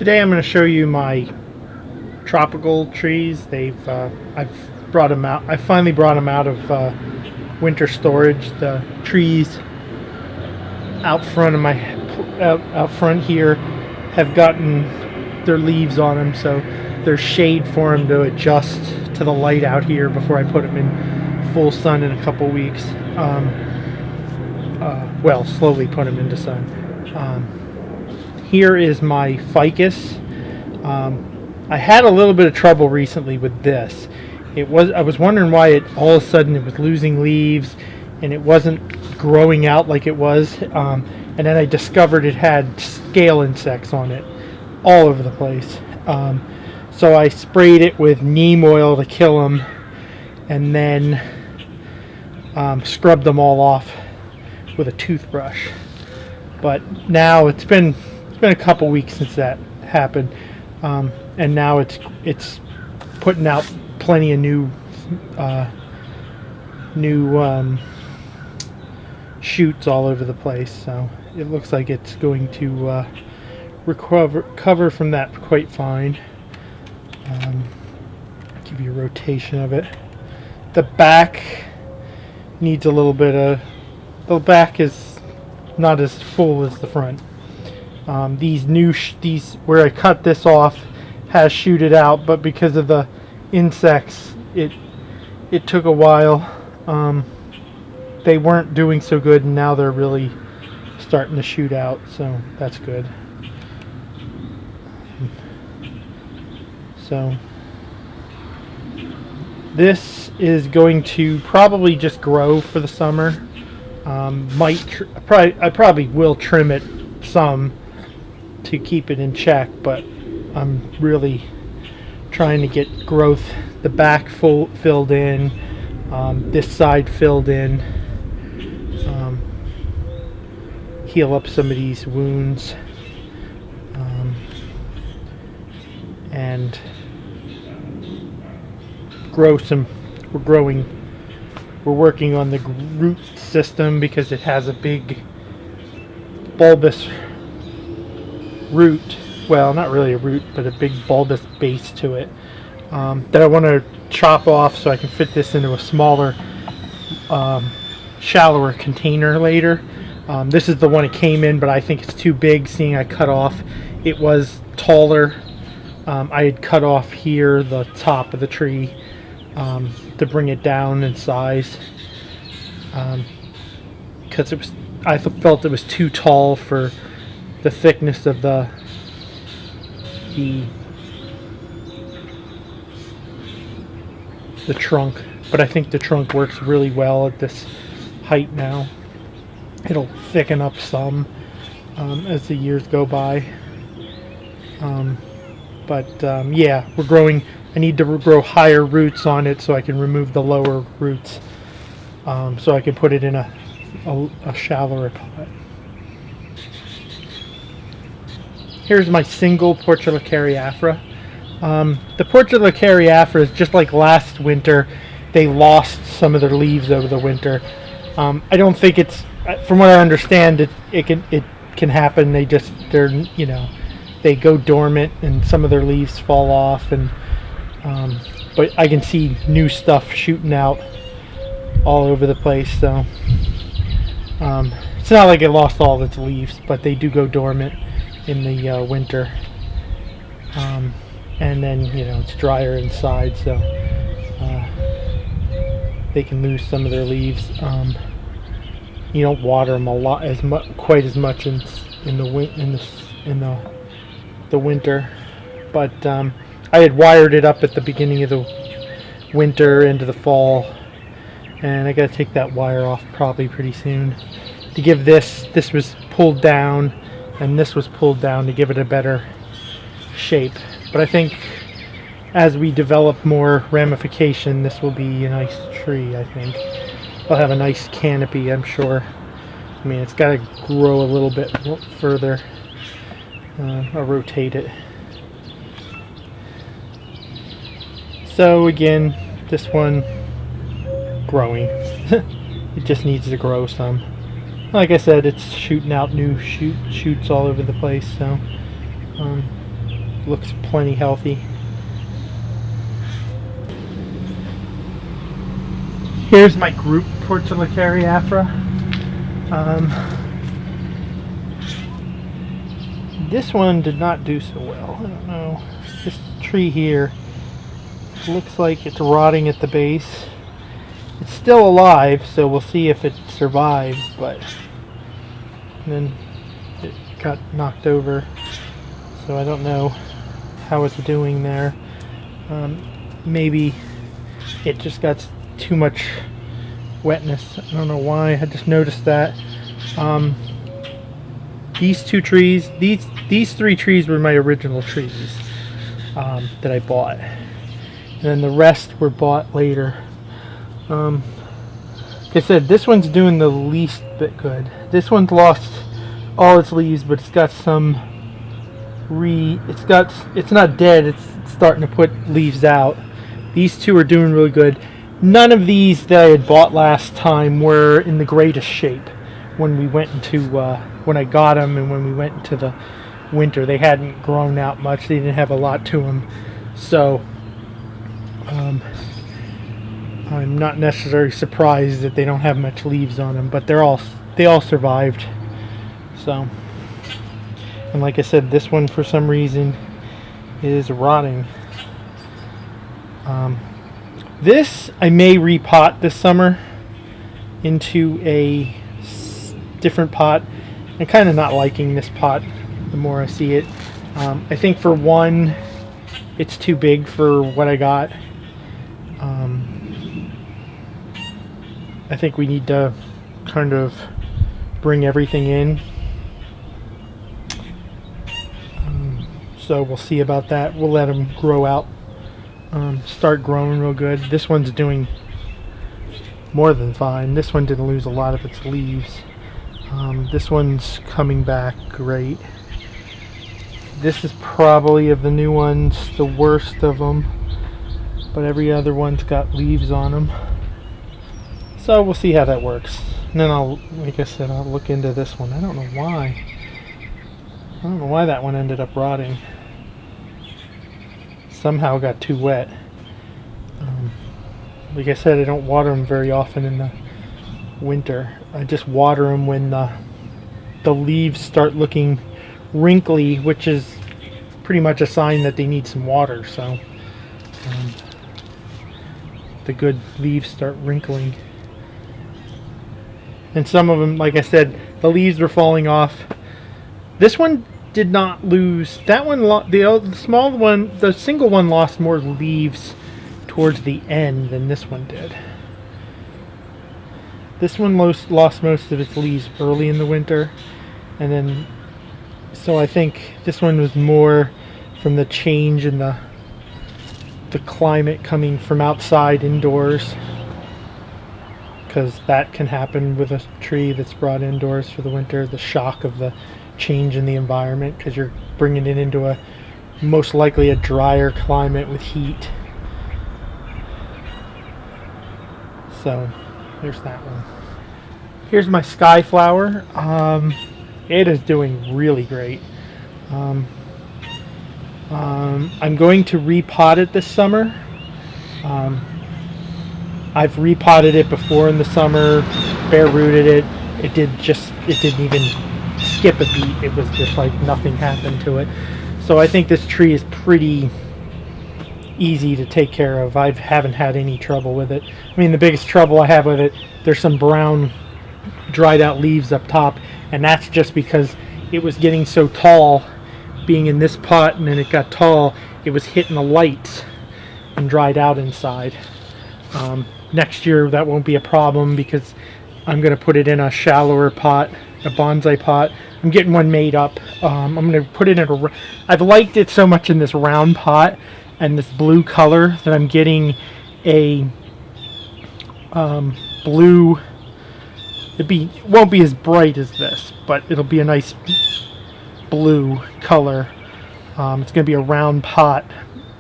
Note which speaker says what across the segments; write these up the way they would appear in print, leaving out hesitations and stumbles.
Speaker 1: Today I'm going to show you my tropical trees. I've brought them out. I finally brought them out of winter storage. The trees out front of out front here have gotten their leaves on them, so there's shade for them to adjust to the light out here before I put them in full sun in a couple weeks. Well, slowly put them into sun. Here is my ficus. I had a little bit of trouble recently with this. I was wondering why all of a sudden it was losing leaves and it wasn't growing out like it was. And then I discovered it had scale insects on it all over the place. So I sprayed it with neem oil to kill them, and then scrubbed them all off with a toothbrush. But now it's been a couple weeks since that happened, and now it's putting out plenty of new shoots all over the place. So it looks like it's going to recover from that quite fine. Give you a rotation of it. The back needs a little bit of. The back is not as full as the front. These where I cut this off has shooted out, but because of the insects, it took a while. They weren't doing so good, and now they're really starting to shoot out, so that's good. So this is going to probably just grow for the summer. I probably will trim it some to keep it in check, but I'm really trying to get growth. The back filled in, this side filled in, heal up some of these wounds, and grow some. We're working on the root system because it has a big bulbous root. Well, not really a root, but a big bulbous base to it that I want to chop off so I can fit this into a smaller, shallower container later. This is the one it came in, but I think it's too big, seeing I cut off. It was taller. I had cut off here the top of the tree to bring it down in size, because I felt it was too tall for the thickness of the trunk. But I think the trunk works really well at this height now. It'll thicken up some as the years go by. Yeah, we're growing. I need to grow higher roots on it so I can remove the lower roots, so I can put it in a shallower pot. Here's my single Portulacaria. The Portulacaria is just like last winter. They lost some of their leaves over the winter. I don't think it's, from what I understand, it can happen. They go dormant and some of their leaves fall off, and but I can see new stuff shooting out all over the place. So it's not like it lost all its leaves, but they do go dormant in the winter, and then it's drier inside, so they can lose some of their leaves. You don't water them quite as much in the winter, but I had wired it up at the beginning of the winter into the fall, and I got to take that wire off probably pretty soon to give this was pulled down, and this was pulled down to give it a better shape. But I think as we develop more ramification, this will be a nice tree. I think I'll have a nice canopy, I'm sure. I mean, it's got to grow a little bit further. I'll rotate it. So again, this one growing. It just needs to grow some. Like I said, it's shooting out new shoots all over the place. So looks plenty healthy. Here's my group Portulacaria. This one did not do so well. I don't know. This tree here looks like it's rotting at the base. It's still alive, so we'll see if it survives, but then it got knocked over, so I don't know how it's doing there. Maybe it just got too much wetness. I don't know why. I just noticed that. These two trees, these three trees were my original trees that I bought, and then the rest were bought later. Like I said, this one's doing the least bit good. This one's lost all its leaves, but it's got some it's not dead, it's starting to put leaves out. These two are doing really good. None of these that I had bought last time were in the greatest shape when we went into when I got them, and when we went into the winter. They hadn't grown out much. They didn't have a lot to them, so I'm not necessarily surprised that they don't have much leaves on them, but they all survived. So, and like I said, this one for some reason is rotting. This I may repot this summer into a different pot. I'm kind of not liking this pot the more I see it. I think for one, it's too big for what I got. I think we need to kind of bring everything in. So we'll see about that. We'll let them grow out, start growing real good. This one's doing more than fine. This one didn't lose a lot of its leaves. This one's coming back great. This is probably, of the new ones, the worst of them, but every other one's got leaves on them. So we'll see how that works. And then like I said, I'll look into this one. I don't know why. I don't know why that one ended up rotting. Somehow got too wet. Like I said, I don't water them very often in the winter. I just water them when the leaves start looking wrinkly, which is pretty much a sign that they need some water. So the good leaves start wrinkling. And some of them, like I said, the leaves were falling off. This one did not lose. That one, the small one, the single one, lost more leaves towards the end than this one did. This one lost most of its leaves early in the winter, and then so I think this one was more from the change in the climate coming from outside indoors, because that can happen with a tree that's brought indoors for the winter. The shock of the change in the environment, because you're bringing it into a most likely a drier climate with heat. So there's that one. Here's my sky flower. It is doing really great. I'm going to repot it this summer. I've repotted it before in the summer, bare rooted it. It didn't even skip a beat. It was just like nothing happened to it. So I think this tree is pretty easy to take care of. I haven't had any trouble with it. I mean, the biggest trouble I have with it, there's some brown dried out leaves up top, and that's just because it was getting so tall, being in this pot, and then it got tall, it was hitting the lights and dried out inside. Next year that won't be a problem, because I'm going to put it in a shallower pot, a bonsai pot. I'm getting one made up. I'm going to put it in I've liked it so much in this round pot and this blue color that I'm getting a blue. It won't be as bright as this, but it'll be a nice blue color. It's going to be a round pot,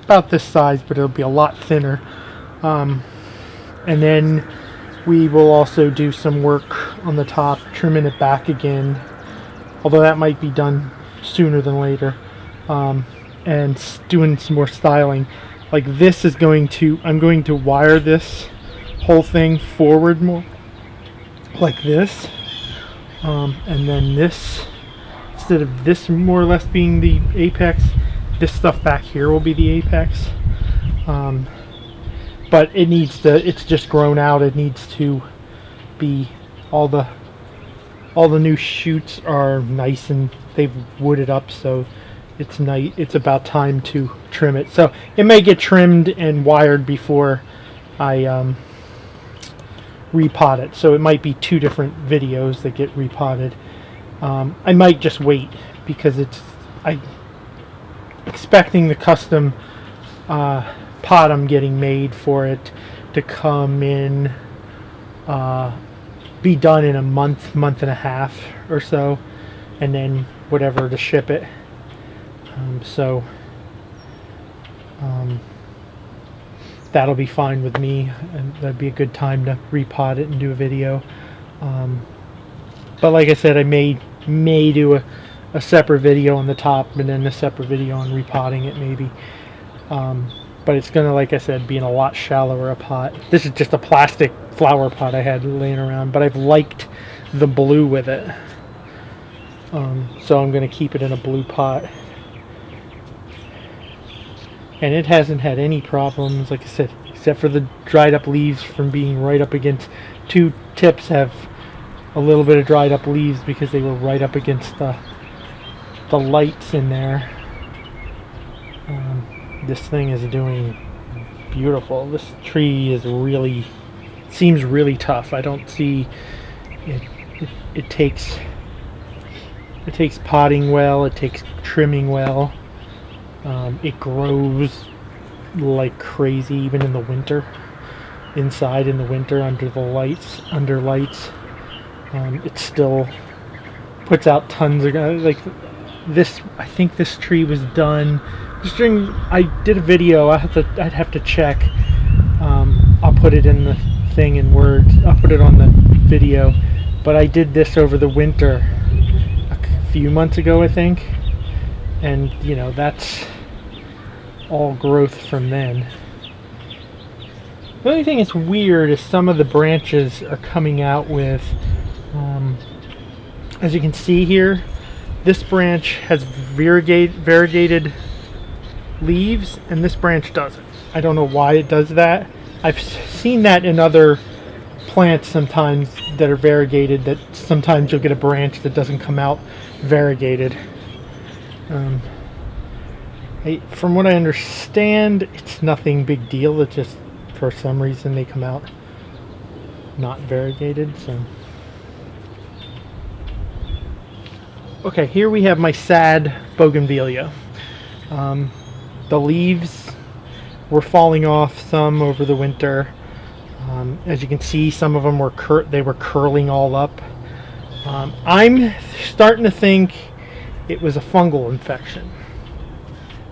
Speaker 1: about this size, but it'll be a lot thinner. And then we will also do some work on the top, trimming it back again, although that might be done sooner than later. and doing some more styling. Like this is going to, I'm going to wire this whole thing forward more, like this, and then this, instead of this more or less being the apex, this stuff back here will be the apex. But it needs to, it's just grown out, it needs to be, all the new shoots are nice and they've wooded up, so it's nice. It's about time to trim it. So it may get trimmed and wired before I repot it. So it might be 2 different videos that get repotted. I might just wait because I'm expecting the custom pot I'm getting made for it to come in, be done in a month and a half or so, and then whatever to ship it. That'll be fine with me, and that'd be a good time to repot it and do a video. But like I said, I may do a separate video on the top and then a separate video on repotting it maybe. But it's gonna, like I said, be in a lot shallower a pot. This is just a plastic flower pot I had laying around, but I've liked the blue with it. So I'm gonna keep it in a blue pot. And it hasn't had any problems, like I said, except for the dried up leaves from being right up against, 2 tips have a little bit of dried up leaves because they were right up against the lights in there. This thing is doing beautiful. This tree is really, seems really tough. I don't see it. It takes potting well. It takes trimming well. It grows like crazy even in the winter. Inside in the winter under lights. It still puts out tons of, like this. I think this tree was done just during, I did a video. I'd have to check. I'll put it in the thing in Word. I'll put it on the video. But I did this over the winter a few months ago, I think. And you know, that's all growth from then. The only thing that's weird is some of the branches are coming out with, as you can see here, this branch has variegated leaves and this branch doesn't. I don't know why it does that. I've seen that in other plants sometimes that are variegated, that sometimes you'll get a branch that doesn't come out variegated. From what I understand, it's nothing big deal. It's just for some reason they come out not variegated. So, okay, here we have my sad bougainvillea. The leaves were falling off some over the winter. As you can see, some of them were curling all up. I'm starting to think it was a fungal infection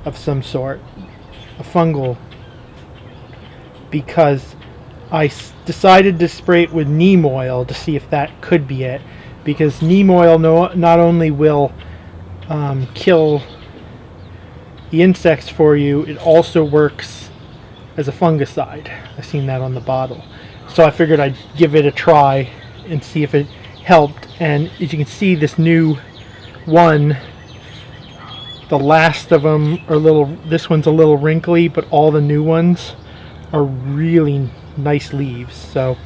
Speaker 1: of some sort, a fungal, because I decided to spray it with neem oil to see if that could be it, because neem oil not only will kill the insects for you, it also works as a fungicide. I've seen that on the bottle, so I figured I'd give it a try and see if it helped. And as you can see, this new one, the last of them are this one's a little wrinkly, but all the new ones are really nice leaves. So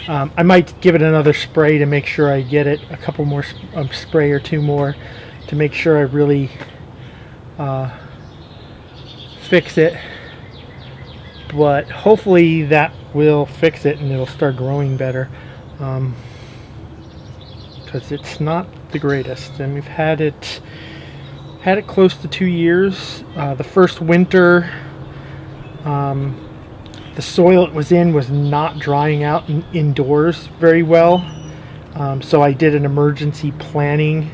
Speaker 1: I might give it another spray to make sure I get it, a couple more spray or 2 more to make sure I really fix it. But hopefully that will fix it and it'll start growing better, because it's not the greatest, and we've had it close to 2 years. The first winter, the soil it was in was not drying out indoors very well, so I did an emergency planting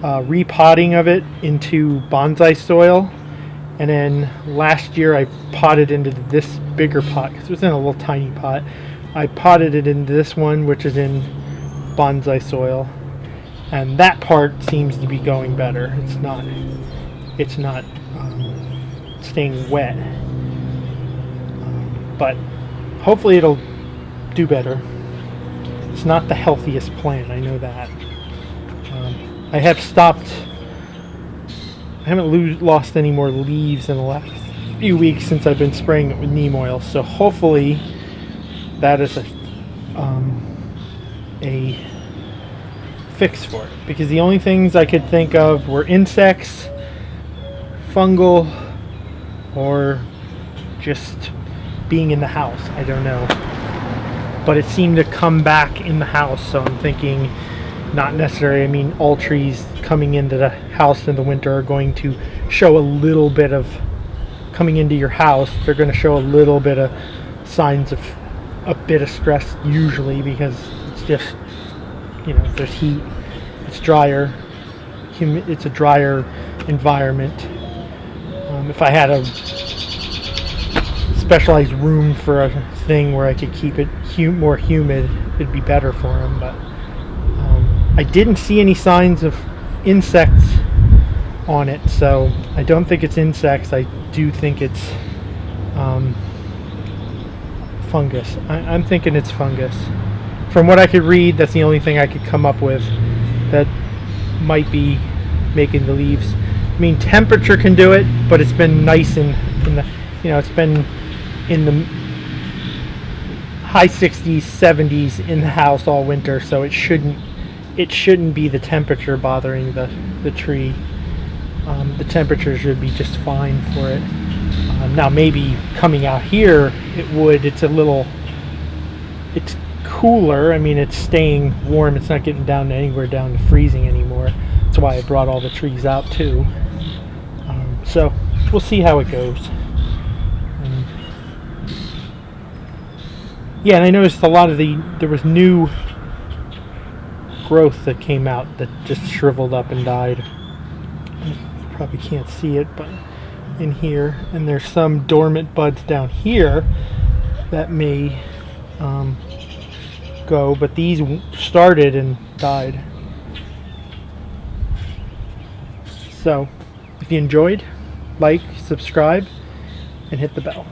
Speaker 1: repotting of it into bonsai soil. And then last year I potted into this bigger pot, because it was in a little tiny pot. I potted it into this one, which is in bonsai soil, and that part seems to be going better. It's not it's not staying wet. But hopefully it'll do better. It's not the healthiest plant, I know that. I haven't lost any more leaves in the last few weeks since I've been spraying it with neem oil, so hopefully that is a fix for it, because the only things I could think of were insects, fungal, or just being in the house. I don't know, but it seemed to come back in the house, so I'm thinking not necessarily. I mean, all trees coming into the house in the winter are going to show a little bit of, coming into your house, they're going to show a little bit of signs of a bit of stress usually, because it's just, there's heat, it's drier, it's a drier environment. If I had a specialized room for a thing where I could keep it more humid, it'd be better for them. But I didn't see any signs of insects on it, so I don't think it's insects. I do think it's fungus. I'm thinking it's fungus. From what I could read, that's the only thing I could come up with that might be making the leaves. I mean, temperature can do it, but it's been nice in the, it's been in the high 60s, 70s in the house all winter, so it shouldn't be the temperature bothering the tree. The temperature should be just fine for it. Now maybe coming out here it's cooler. I mean, it's staying warm. It's not getting down to freezing anymore. That's why I brought all the trees out too. So we'll see how it goes. Yeah, and I noticed a lot of there was new growth that came out that just shriveled up and died. You probably can't see it, but in here, and there's some dormant buds down here that may go, but these started and died. So if you enjoyed, like, subscribe, and hit the bell.